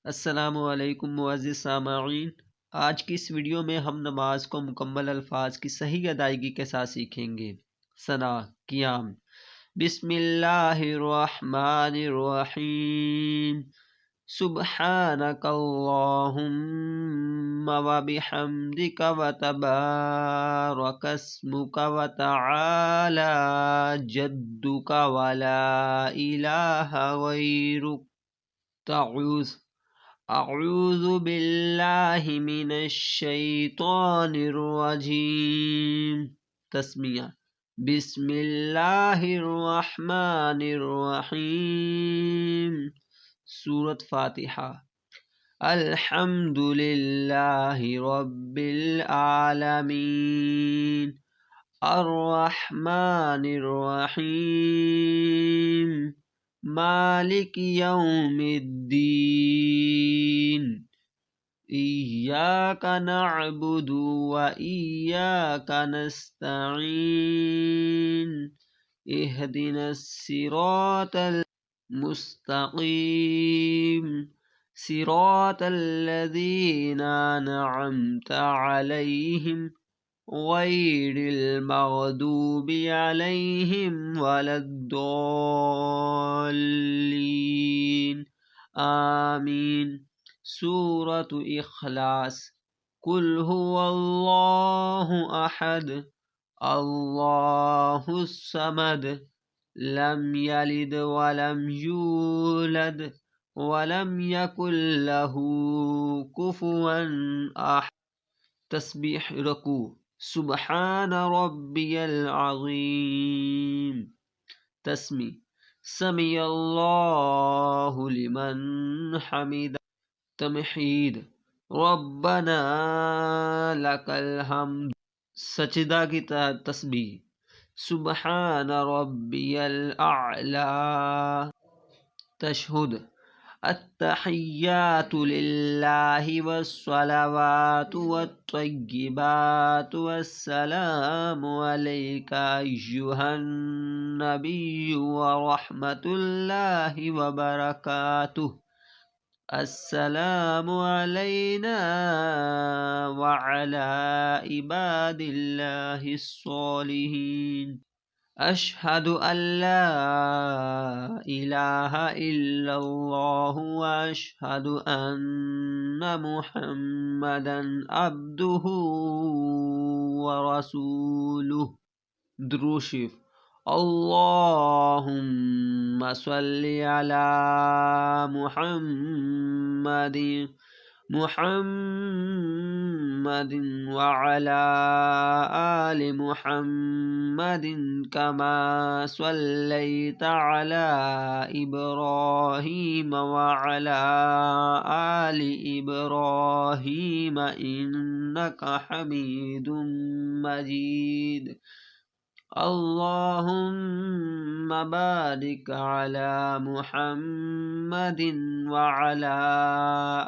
السلام علیکم معزز سامعین، آج کی اس ویڈیو میں ہم نماز کو مکمل الفاظ کی صحیح ادائیگی کے ساتھ سیکھیں گے۔ ثنا، قیام۔ بسم اللہ الرحمن الرحیم۔ سبحانک اللہم وبحمدک وتبارک اسمک وتعالی جدک ولا الہ غیرک۔ اعوذ باللہ من الشیطان الرجیم۔ تسمیہ۔ بسم اللہ الرحمن الرحیم۔ سورۃ فاتحہ۔ الحمد للہ رب العالمین، الرحمن الرحیم، مالک یوم الدین، ایاک نعبد و ایاک نستعین، اہدنا الصراط المستقیم، صراط الذین انعمت علیہم غیر المغضوب علیہم ولا الضالین، آمین۔ سورۃ اخلاص۔ قل هو اللہ احد، اللہ الصمد، لم یلد ولم یولد ولم یکن له کفوا احد۔ تسبیح۔ رکوع۔ سبحان ربی العظیم۔ تسمیع۔ سمع اللہ لمن حمدہ۔ تمحید۔ ربنا لک الحمد۔ سجدہ کی تسبیح۔ سبحان ربی الاعلی۔ تشہد۔ التحیات للہ والصلوات والطیبات والسلام علیک ایہا النبی ورحمۃ اللہ وبرکاتہ۔ السلام علینا وعلی عباد اللہ الصالحین۔ اشہد ان لا الہ الا اللہ واشہد ان محمدا عبدہ ورسولہ۔ درود شریف۔ اللہم صلی علی محمد وعلی آل محمد کما صلیت علی ابراہیم وعلی آل ابراہیم انک حمید مجید۔ اللہم بارک علی محمد وعلی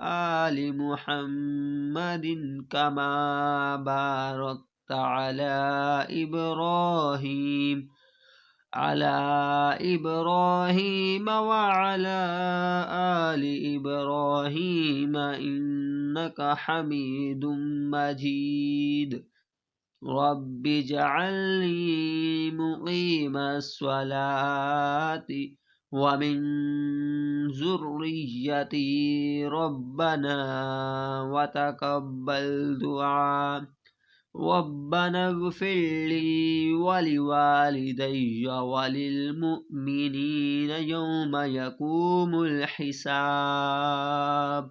آل محمد کما بارکت علی ابراہیم وعلی آل ابراہیم انک حمید مجید۔ رب اجعلنی مقیم الصلاة ومن ذریتی ربنا وتقبل دعاء۔ ربنا اغفر لی ولوالدی وللمؤمنین یوم یقوم الحساب۔